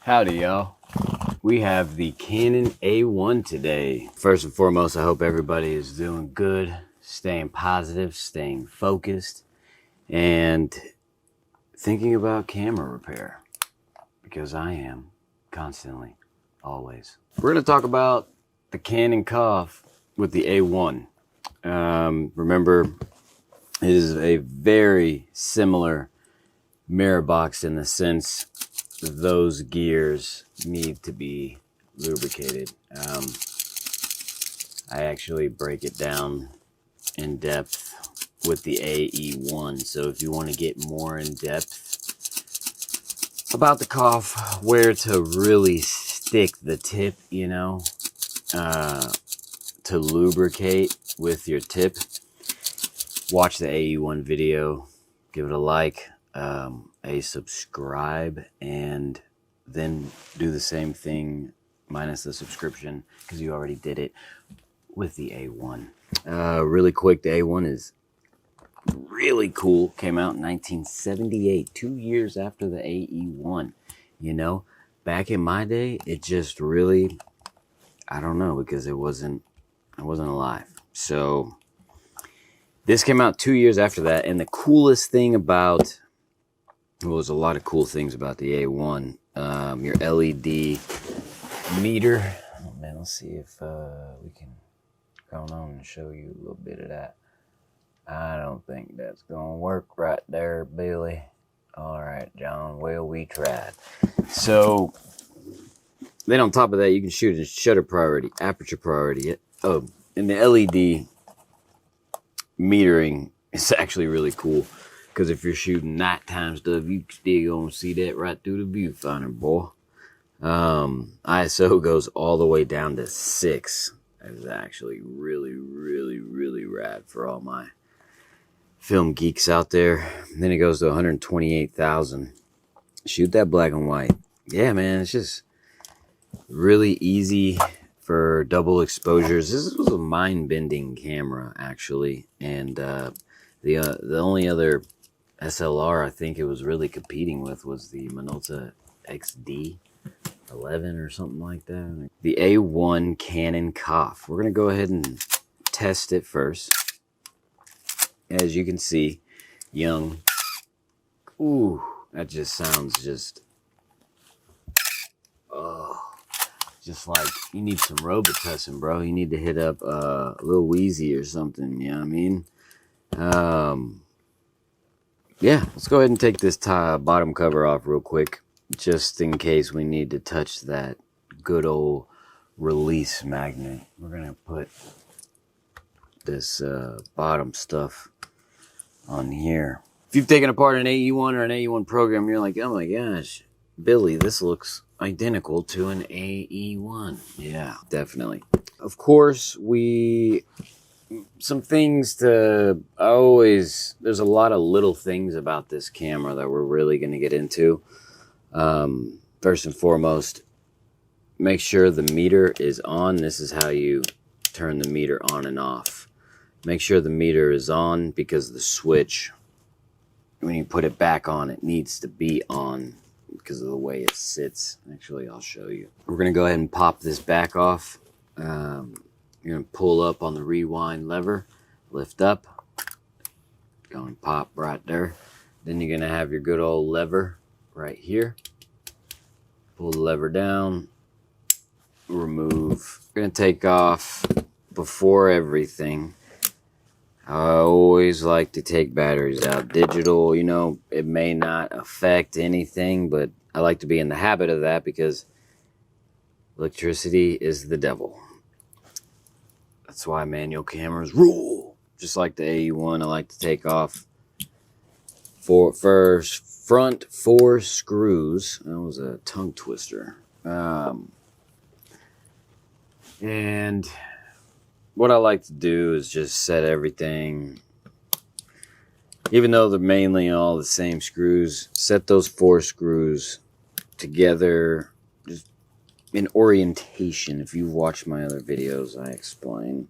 Howdy, y'all. We have the Canon A1 today. First and foremost, I hope everybody is doing good, staying positive, staying focused, and thinking about camera repair, because I am constantly, always. We're going to talk about the Canon Cough with the A1. Remember, it is a very similar mirror box in the sense those gears need to be lubricated. I actually break it down in depth with the AE-1, so if you want to get more in depth about the Cough, where to really stick the tip, you know, to lubricate with your tip, watch the AE-1 video, give it a like, a subscribe, and then do the same thing minus the subscription, because you already did it with the A1. Really quick, the A1 is really cool. Came out in 1978, 2 years after the AE1. You know, back in my day, it just really, I don't know, because I wasn't alive. So this came out 2 years after that, and the coolest thing about, well, there's a lot of cool things about the A1. Your LED meter. Oh man, let's see if we can go on and show you a little bit of that. I don't think that's gonna work right there, Billy. All right, John. Well, we tried. So then on top of that, you can shoot in shutter priority, aperture priority. Oh, and the LED metering is actually really cool, because if you're shooting nighttime stuff, you still gonna see that right through the viewfinder, boy. ISO goes all the way down to 6. That is actually really rad for all my film geeks out there. And then it goes to 128,000. Shoot that black and white. Yeah, man, it's just really easy for double exposures. This was a mind-bending camera, actually, and the only other SLR I think it was really competing with was the Minolta XD11 or something like that. The A1 Canon Cough. We're gonna go ahead and test it first. As you can see, young. Ooh, that just sounds just, oh, just like you need some Robitussin, bro. You need to hit up Lil Weezy or something. You know what I mean? Yeah, let's go ahead and take this bottom cover off real quick, just in case we need to touch that good old release magnet. We're gonna put this bottom stuff on here. If you've taken apart an AE1 or an AE1 program, you're like, oh my gosh, Billy, this looks identical to an AE1. Yeah, definitely. Of course, some things to always, there's a lot of little things about this camera that we're really going to get into. First and foremost, make sure the meter is on. This is how you turn the meter on and off. Make sure the meter is on, because the switch, when you put it back on, it needs to be on because of the way it sits. Actually, I'll show you. We're going to go ahead and pop this back off. You're going to pull up on the rewind lever, lift up, go and pop right there. Then you're going to have your good old lever right here. Pull the lever down, remove. We're going to take off, before everything, I always like to take batteries out. Digital, you know, it may not affect anything, but I like to be in the habit of that, because electricity is the devil. That's why manual cameras rule. Just like the AE1, I like to take off front 4 screws. That was a tongue twister. And what I like to do is just set everything, even though they're mainly all the same screws, set those 4 screws together just in orientation. If you've watched my other videos, I explain.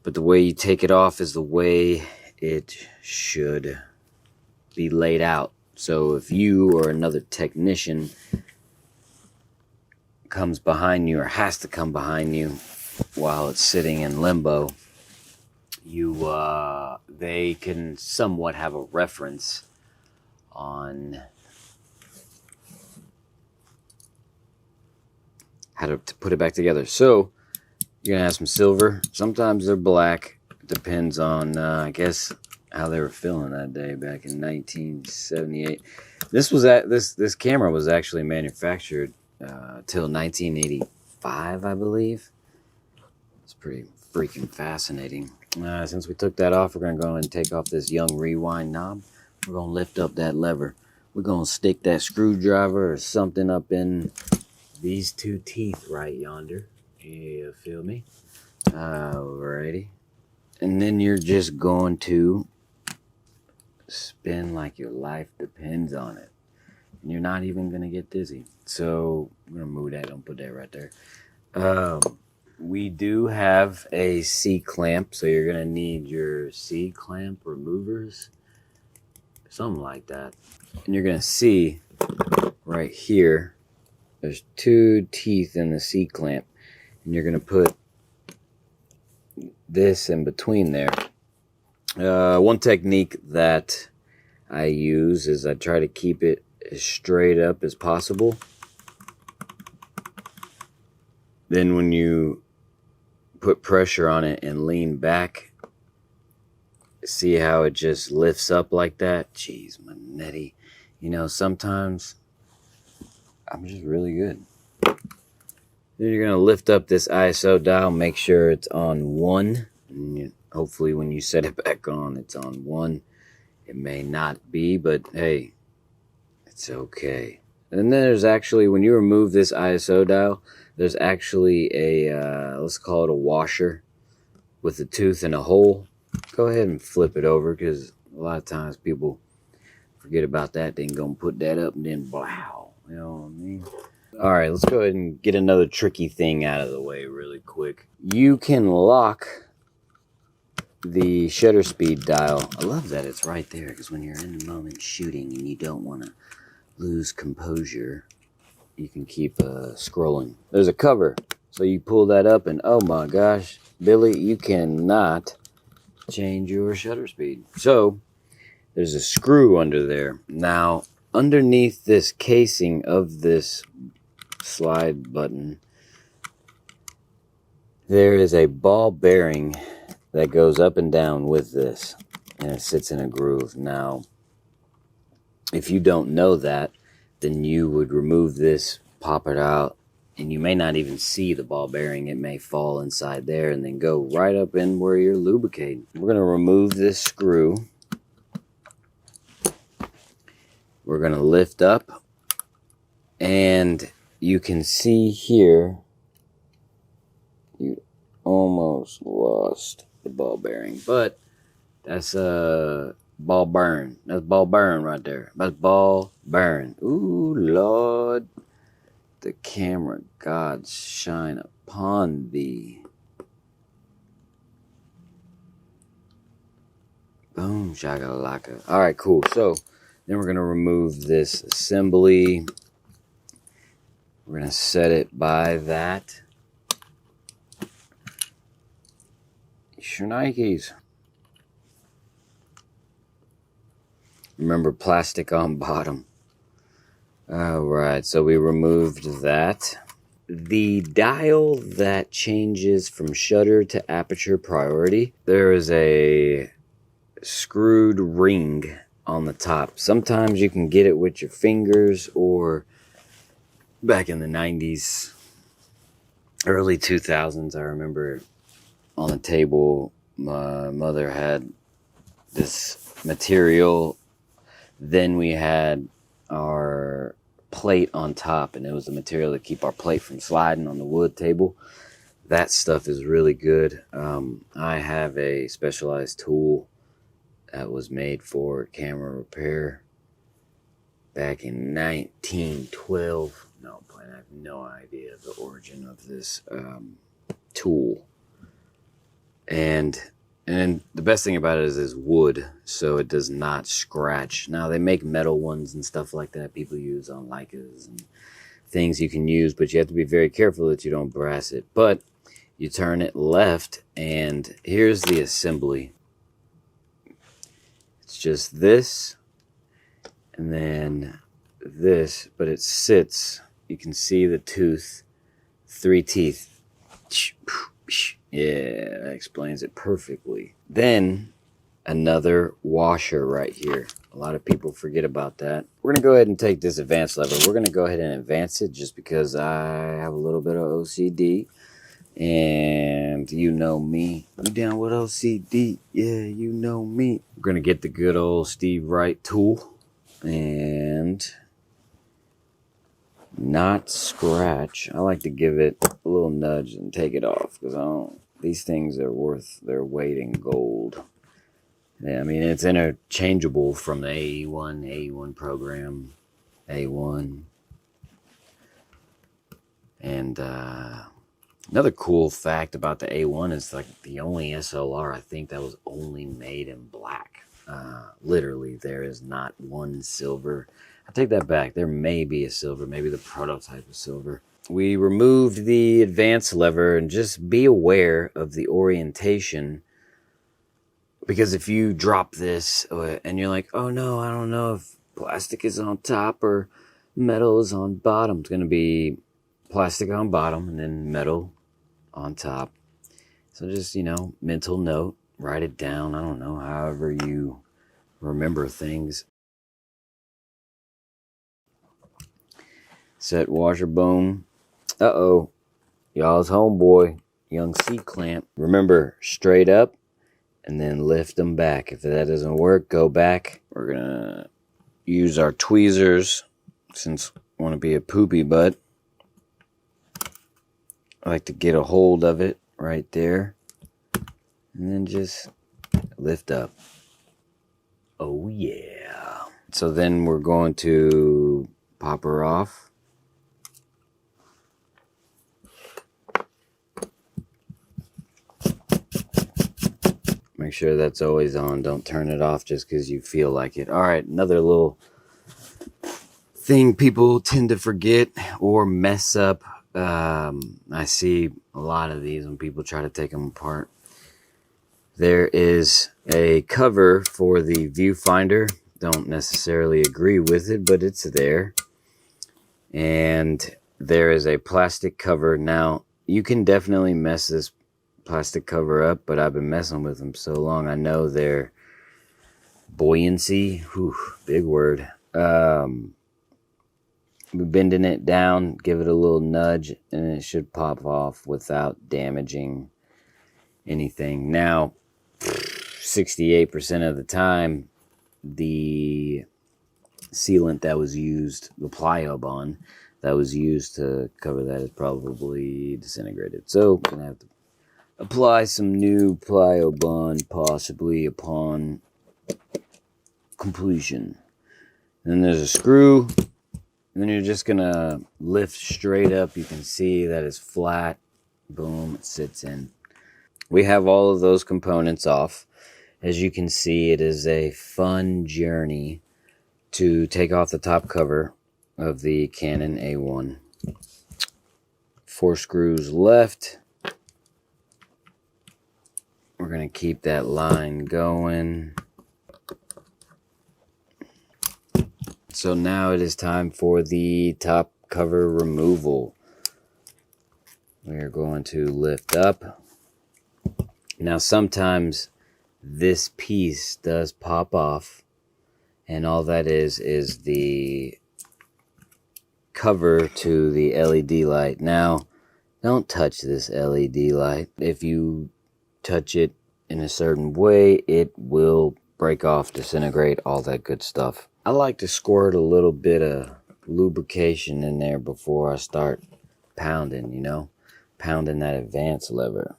But the way you take it off is the way it should be laid out. So if you or another technician comes behind you or has to come behind you while it's sitting in limbo, they can somewhat have a reference on how to put it back together. So you're gonna have some silver. Sometimes they're black. Depends on I guess how they were feeling that day back in 1978. This camera was actually manufactured till 1985, I believe. It's pretty freaking fascinating. Since we took that off, we're gonna go and take off this young rewind knob. We're gonna lift up that lever. We're gonna stick that screwdriver or something up in these two teeth right yonder. You feel me? Alrighty. And then you're just going to spin like your life depends on it. And you're not even going to get dizzy. So I'm going to move that. Don't put that right there. We do have a C-clamp. So you're going to need your C-clamp removers. Something like that. And you're going to see right here, there's two teeth in the C-clamp. And you're going to put this in between there. One technique that I use is I try to keep it as straight up as possible. Then when you put pressure on it and lean back, see how it just lifts up like that? Jeez, Manetti. You know, sometimes I'm just really good. Then you're going to lift up this ISO dial, make sure it's on 1. And hopefully when you set it back on, it's on 1. It may not be, but hey, it's okay. And then there's actually, when you remove this ISO dial, there's actually a, let's call it a washer with a tooth and a hole. Go ahead and flip it over, because a lot of times people forget about that. They can go and put that up and then wow, you know what I mean? All right, let's go ahead and get another tricky thing out of the way really quick. You can lock the shutter speed dial. I love that it's right there, because when you're in the moment shooting and you don't want to lose composure, you can keep scrolling. There's a cover, so you pull that up and oh my gosh, Billy, you cannot change your shutter speed. So there's a screw under there. Now, underneath this casing of this slide button, there is a ball bearing that goes up and down with this, and it sits in a groove. Now, if you don't know that, then you would remove this, pop it out, and you may not even see the ball bearing. It may fall inside there and then go right up in where you're lubricating. We're going to remove this screw. We're going to lift up, and you can see here, you almost lost the ball bearing, but that's a ball burn. That's ball burn right there. That's ball burn. Ooh, Lord, the camera gods shine upon thee. Boom, shakalaka. All right, cool. So then we're gonna remove this assembly. We're going to set it by that. Your Nikes. Remember, plastic on bottom. Alright, so we removed that. The dial that changes from shutter to aperture priority, there is a screwed ring on the top. Sometimes you can get it with your fingers, or back in the 90s, early 2000s, I remember on the table, my mother had this material. Then we had our plate on top, and it was the material to keep our plate from sliding on the wood table. That stuff is really good. I have a specialized tool that was made for camera repair back in 1912. No, I have no idea the origin of this tool. And And the best thing about it is it's wood, so it does not scratch. Now, they make metal ones and stuff like that people use on Leicas and things you can use, but you have to be very careful that you don't brass it. But you turn it left, and here's the assembly. It's just this, and then this, but it sits. You can see the tooth, 3 teeth. Yeah, that explains it perfectly. Then another washer right here. A lot of people forget about that. We're going to go ahead and take this advance lever. We're going to go ahead and advance it just because I have a little bit of OCD. And you know me. You down with OCD? Yeah, you know me. We're going to get the good old Steve Wright tool. And not scratch. I like to give it a little nudge and take it off because these things are worth their weight in gold. Yeah, I mean, it's interchangeable from the AE-1 program, A1. And another cool fact about the A1 is like the only SLR I think that was only made in black. Literally, there is not one silver. I take that back. There may be a silver, maybe the prototype is silver. We removed the advance lever, and just be aware of the orientation, because if you drop this and you're like, oh no, I don't know if plastic is on top or metal is on bottom. It's going to be plastic on bottom and then metal on top. So just, mental note, write it down. I don't know, however you remember things. Set washer boom. Uh-oh. Y'all's homeboy, young C-clamp. Remember, straight up and then lift them back. If that doesn't work, go back. We're going to use our tweezers since I want to be a poopy butt. I like to get a hold of it right there and then just lift up. Oh yeah. So then we're going to pop her off. Make sure that's always on. Don't turn it off just because you feel like it. All right, another little thing people tend to forget or mess up. I see a lot of these when people try to take them apart. There is a cover for the viewfinder. Don't necessarily agree with it, but it's there. And there is a plastic cover. Now, you can definitely mess this plastic cover up, but I've been messing with them so long. I know their buoyancy, big word. Bending it down, give it a little nudge, and it should pop off without damaging anything. Now, 68% of the time, the sealant that was used, the plyo bond that was used to cover that is probably disintegrated. So, I'm going to have to apply some new plyo bond possibly upon completion. And then there's a screw. And then you're just going to lift straight up. You can see that it's flat. Boom, it sits in. We have all of those components off. As you can see, it is a fun journey to take off the top cover of the Canon A1. 4 screws left. We're going to keep that line going. So now it is time for the top cover removal. We are going to lift up. Now sometimes this piece does pop off, and all that is the cover to the LED light. Now, don't touch this LED light. If you touch it in a certain way, it will break off, disintegrate, all that good stuff. I like to squirt a little bit of lubrication in there before I start pounding, pounding that advance lever,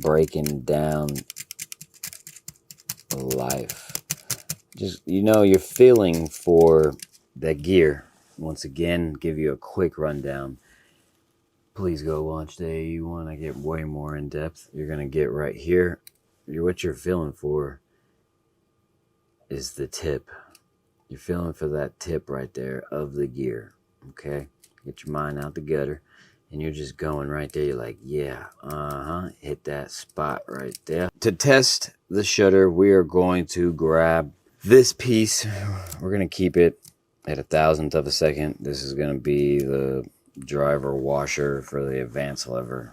breaking down life. Just, you're feeling for that gear. Once again, give you a quick rundown. Please go watch the AE-1. I get way more in depth. You're going to get right here. what you're feeling for is the tip. You're feeling for that tip right there of the gear. Okay? Get your mind out the gutter. And you're just going right there. You're like, yeah, hit that spot right there. To test the shutter, we are going to grab this piece. We're going to keep it at 1,000th of a second. This is going to be the driver washer for the advance lever.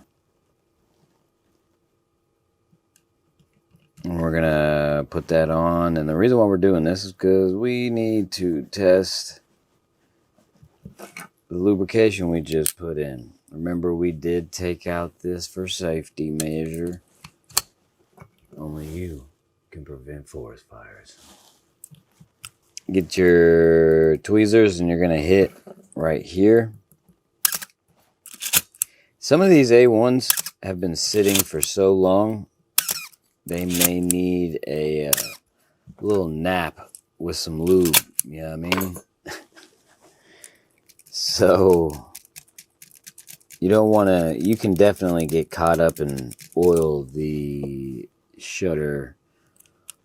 And we're going to put that on. And the reason why we're doing this is because we need to test the lubrication we just put in. Remember, we did take out this for safety measure. Only you can prevent forest fires. Get your tweezers and you're going to hit right here. Some of these A1s have been sitting for so long, they may need a little nap with some lube. You know what I mean? So you don't want to, you can definitely get caught up and oil the shutter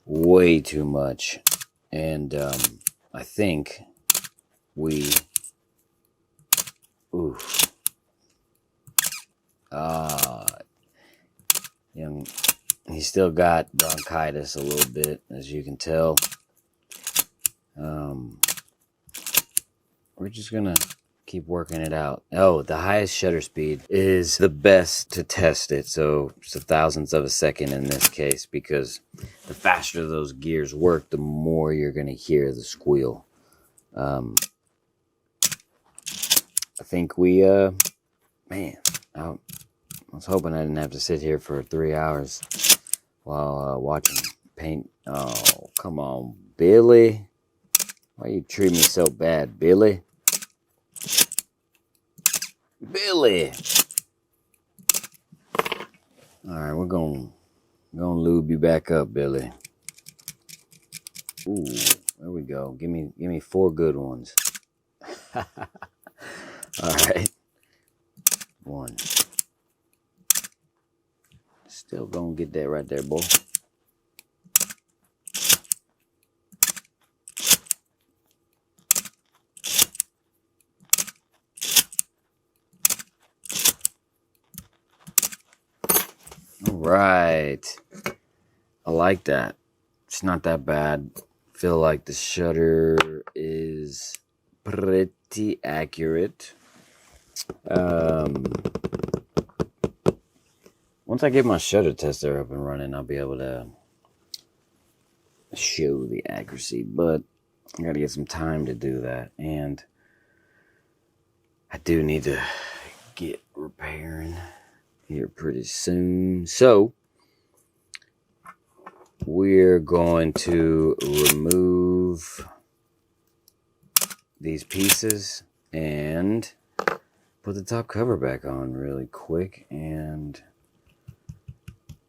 way too much. And I think we, he's still got bronchitis a little bit, as you can tell. We're just gonna keep working it out. Oh, the highest shutter speed is the best to test it. So it's 1,000th of a second in this case, because the faster those gears work, the more you're gonna hear the squeal. I think we, man, I was hoping I didn't have to sit here for 3 hours while watching paint. Oh, come on, Billy. Why you treat me so bad, Billy? Billy! Alright, we're gonna lube you back up, Billy. Ooh, there we go. Give me 4 good ones. Alright. 1. Still gonna get that right there, boy. Right. I like that. It's not that bad. Feel like the shutter is pretty accurate. Once I get my shutter tester up and running, I'll be able to show the accuracy, but I gotta get some time to do that, and I do need to get repairing here pretty soon. So we're going to remove these pieces and put the top cover back on really quick, and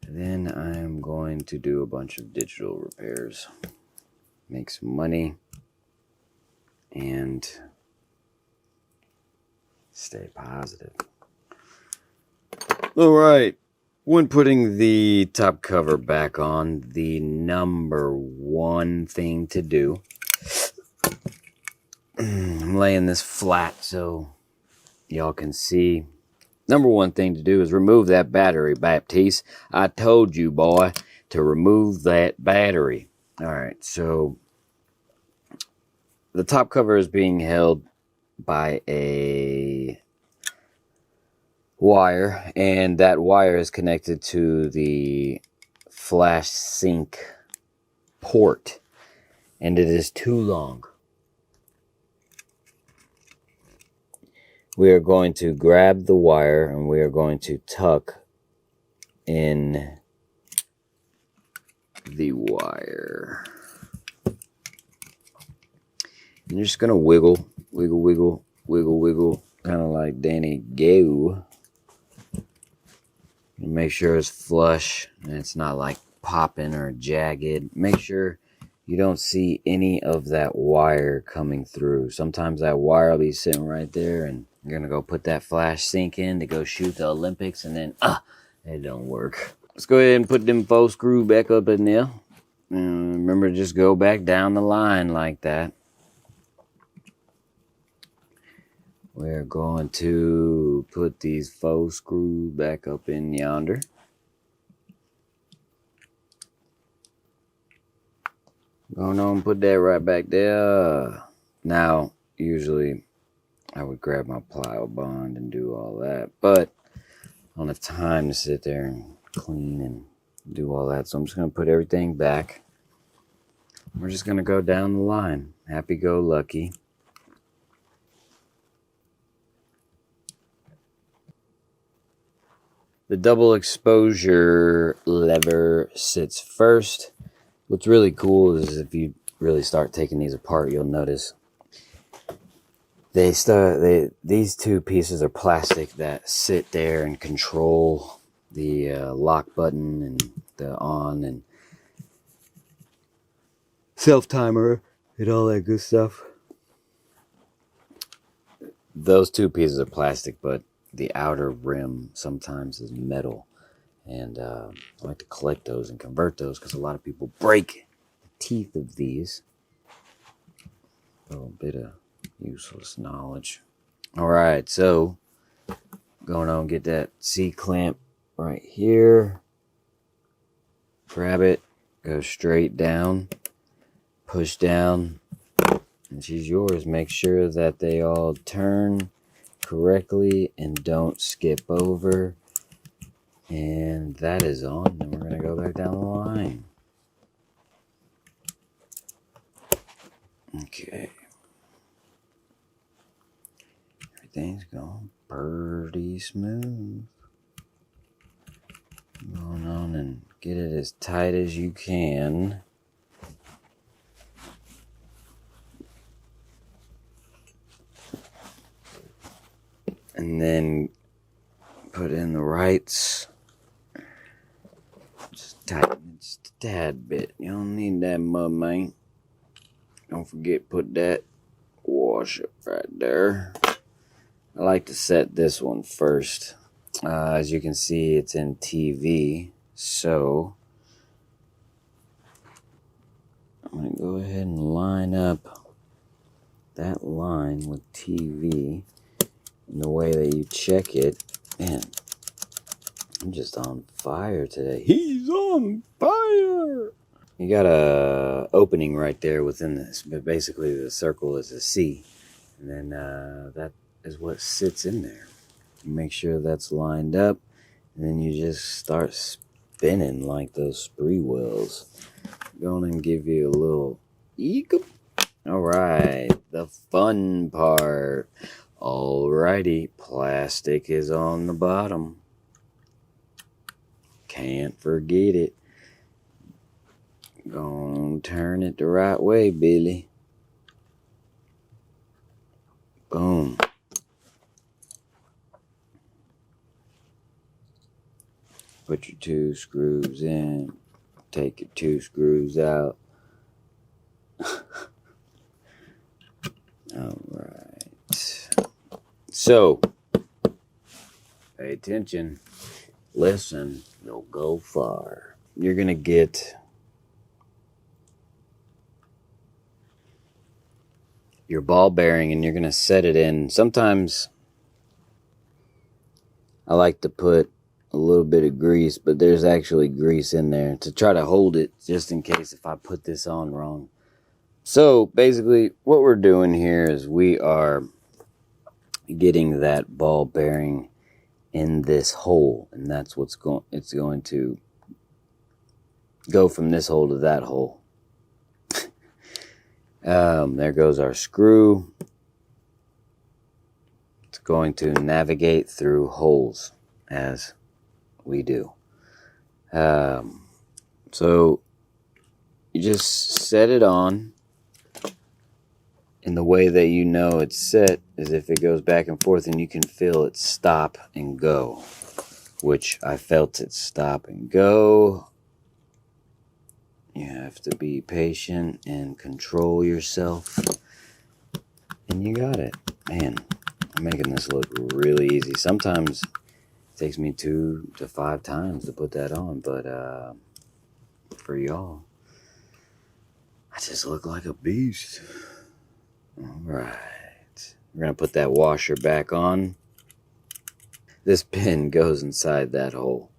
then I'm going to do a bunch of digital repairs, make some money, and stay positive. All right. When putting the top cover back on, the number one thing to do, I'm laying this flat so y'all can see. Number one thing to do is remove that battery, Baptiste. I told you, boy, to remove that battery. All right, so the top cover is being held by a wire, and that wire is connected to the flash sync port, and it is too long. We are going to grab the wire and we are going to tuck in the wire. And you're just going to wiggle, kind of like Danny Go. Make sure it's flush and it's not like popping or jagged. Make sure you don't see any of that wire coming through. Sometimes that wire will be sitting right there and you're going to go put that flash sync in to go shoot the Olympics, and then it don't work. let's go ahead and put them 4 screw back up in there. And remember, just go back down the line like that. We're going to put these 4 screws back up in yonder. Going on, put that right back there. Now, usually I would grab my plyo bond and do all that, but I don't have time to sit there and clean and do all that, so I'm just going to put everything back. We're just going to go down the line. Happy-go-lucky. The double exposure lever sits first. What's really cool is if you really start taking these apart, you'll notice these 2 pieces are plastic that sit there and control the lock button and the on and self timer and all that good stuff. Those 2 pieces are plastic, but the outer rim sometimes is metal. And I like to collect those and convert those because a lot of people break the teeth of these. A little bit of useless knowledge. All right, so going on, get that C-clamp right here. Grab it, go straight down, push down, and she's yours. Make sure that they all turn correctly and don't skip over. And that is on, and we're going to go back down the line. Okay. Everything's going pretty smooth. Going on and get it as tight as you can. And then put in the rights. Just tighten it just a tad bit. You don't need that mud, man. Don't forget, put that washer right there. I like to set this one first. As you can see, it's in TV. So I'm going to go ahead and line up that line with TV in the way that you check it. Man, I'm just on fire today. He's on fire! You got a opening right there within this, but basically the circle is a C. And then that is what sits in there. You make sure that's lined up, and then you just start spinning like those spree wheels. Going and give you a little eek. All right, the fun part. Alrighty, plastic is on the bottom. Can't forget it. Gonna turn it the right way, Billy. Boom. Put your 2 screws in. Take your 2 screws out. Alright. So, pay attention. Listen, you'll go far. You're going to get your ball bearing and you're going to set it in. Sometimes I like to put a little bit of grease, but there's actually grease in there to try to hold it just in case if I put this on wrong. So basically what we're doing here is we are getting that ball bearing in this hole, and that's what's it's going to go from this hole to that hole. There goes our screw. It's going to navigate through holes as we do. So you just set it on, and the way that you know it's set is if it goes back and forth and you can feel it stop and go, which I felt it stop and go. You have to be patient and control yourself, and you got it. Man, I'm making this look really easy. Sometimes Takes me 2 to 5 times to put that on, but for y'all, I just look like a beast. All right, we're gonna put that washer back on. This pin goes inside that hole.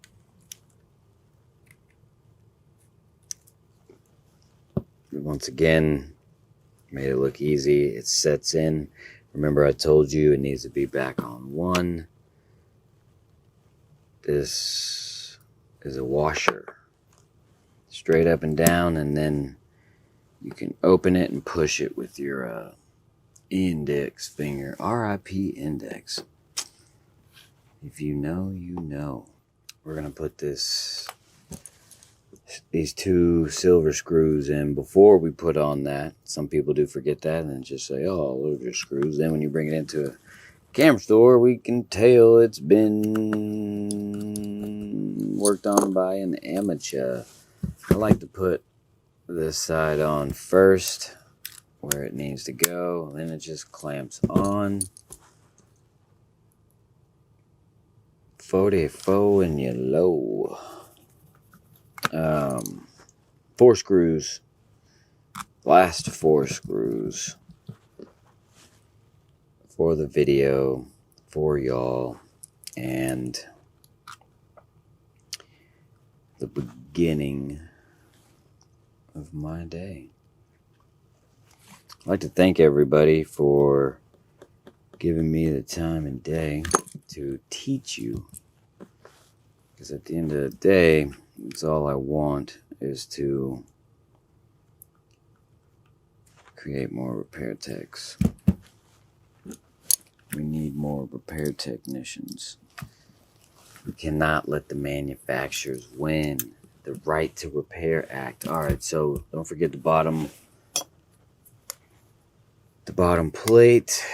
Once again, made it look easy. It sets in. Remember, I told you it needs to be back on 1. This is a washer. Straight up and down, and then you can open it and push it with your index finger. RIP index. If you know, you know. We're going to put these 2 silver screws in before we put on that. Some people do forget that and just say, oh, those are screws. Then when you bring it into a camera store, we can tell it's been worked on by an amateur. I like to put this side on first where it needs to go, then it just clamps on. 44 and you're low. 4 screws. Last 4 screws for the video, for y'all, and the beginning of my day. I'd like to thank everybody for giving me the time and day to teach you, because at the end of the day, it's all I want is to create more repair techs. We need more repair technicians. We cannot let the manufacturers win the Right to Repair Act. All right, so don't forget the bottom plate.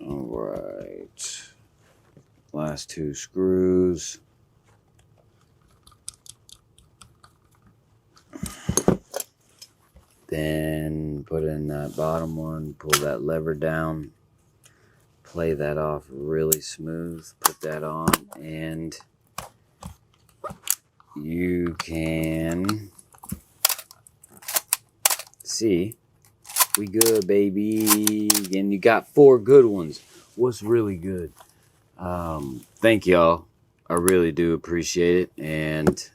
All right, last 2 screws. Then put in that bottom one, pull that lever down, play that off really smooth, put that on, and you can see we good, baby. And you got 4 good ones. What's really good? Thank y'all. I really do appreciate it. And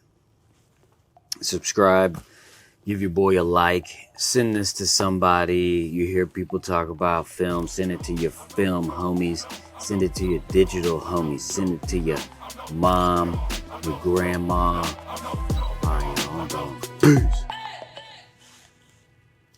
subscribe. Give your boy a like. Send this to somebody. You hear people talk about film. Send it to your film homies. Send it to your digital homies. Send it to your mom, your grandma. All right, y'all, I'm going. Peace.